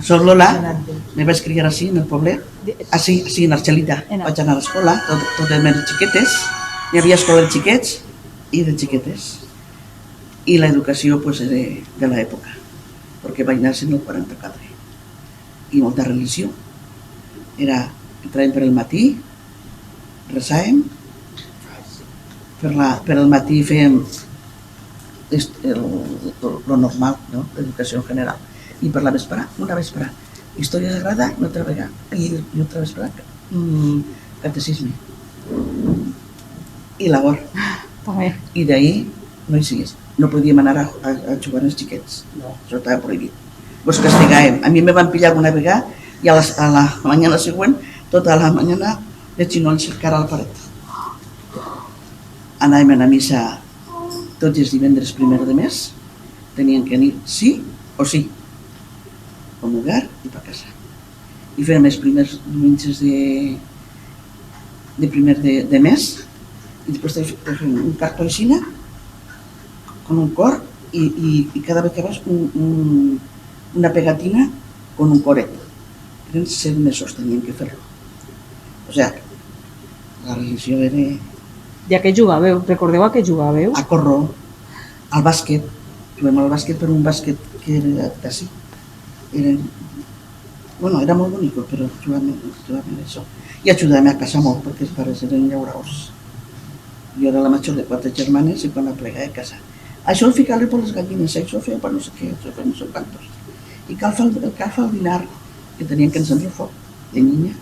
Soc Lola, me vaig criar així, en el poble, així, en Argelita. Vaig anar a l'escola, totes més xiquetes. Hi havia escola de xiquets i de xiquetes. I l'educació pues, era de l'època, perquè vaig anar en el 44. I molta religió. Entràvem per el matí, resàvem, per al matí fèiem lo normal, no? L'educació en general. I per la vesprà, una vesprà, història sagrada i otra vesprà, catecisme. I labor. I d'ahir no hi sigues. No podíem anar a jugar als xiquets. No, això estava prohibit. Vos castigàvem. A mi me van pillar una vegada i a la mañana següent, tota la mañana, de xinolls cara a la paret. Anàvem a missa tots els divendres primer de mes, tenien que anar sí o sí, comulgar i per casa. I fèiem els primers diumenges de primer de mes, i després fèiem un cartó aixina, con un cor, i cada vegada vas una pegatina con un coret. Eren 7 mesos, tenien que fer-lo. O sigui, la religió era... I a què jugàveu? Recordeu a què jugàveu? A corro, al bàsquet. Juguem al bàsquet per un bàsquet que era d'ací. Era molt bonic, però jugàvem això. I ajudàvem a casa molt, perquè els pares eren llauradors. Jo era la major de 4 germanes i quan la plegava a casa. Això el ficava per les gallines, això ho feia per no sé què, això feia no sé quantos. I cal fer el dinar, que tenien que encendre el foc, de niña.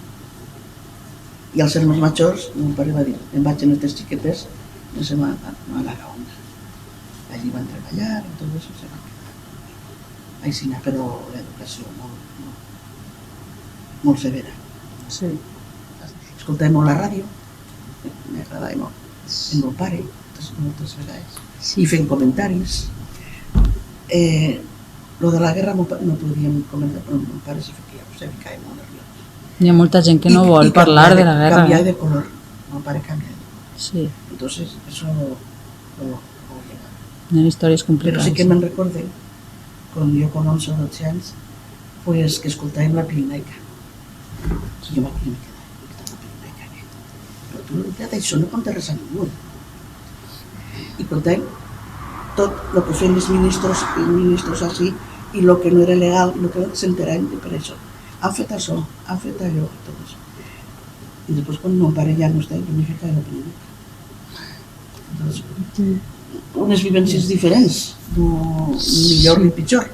I als hermanos majors, mon pare va dir, em vaig amb aquestes xiquetes, no se m'ha a la Gaona. Allí van treballar i tot això se va quedar. Així, però l'educació molt severa. Sí. Escoltàvem molt la ràdio, m'agradava molt, amb el pare, moltes vegades, i fent comentaris. Lo de la guerra no podíem comentar, però mon pare se ficava molt nerviós. Hi ha molta gent que no vol parlar de la guerra. Cambiar de color, mon pare canvia de color. Sí. Entonces, eso lo Hi ha històries complicades. Però sí que me'n recordé, quan jo con 11 o 12 anys, pues, que escoltàvem la Pirinaica. I jo m'acudia me quedava, la Pirinaica. Però tu, això no conta res a ningú. I contàvem tot el que feien els ministros així, i el que no era legal, el que s'enteraven per això. Han fet això, han fet allò, tot això. I després, quan mon pare ja no estava, jo m'hi ficava la Pirinaica. Unes vivències diferents, no millor ni pitjor.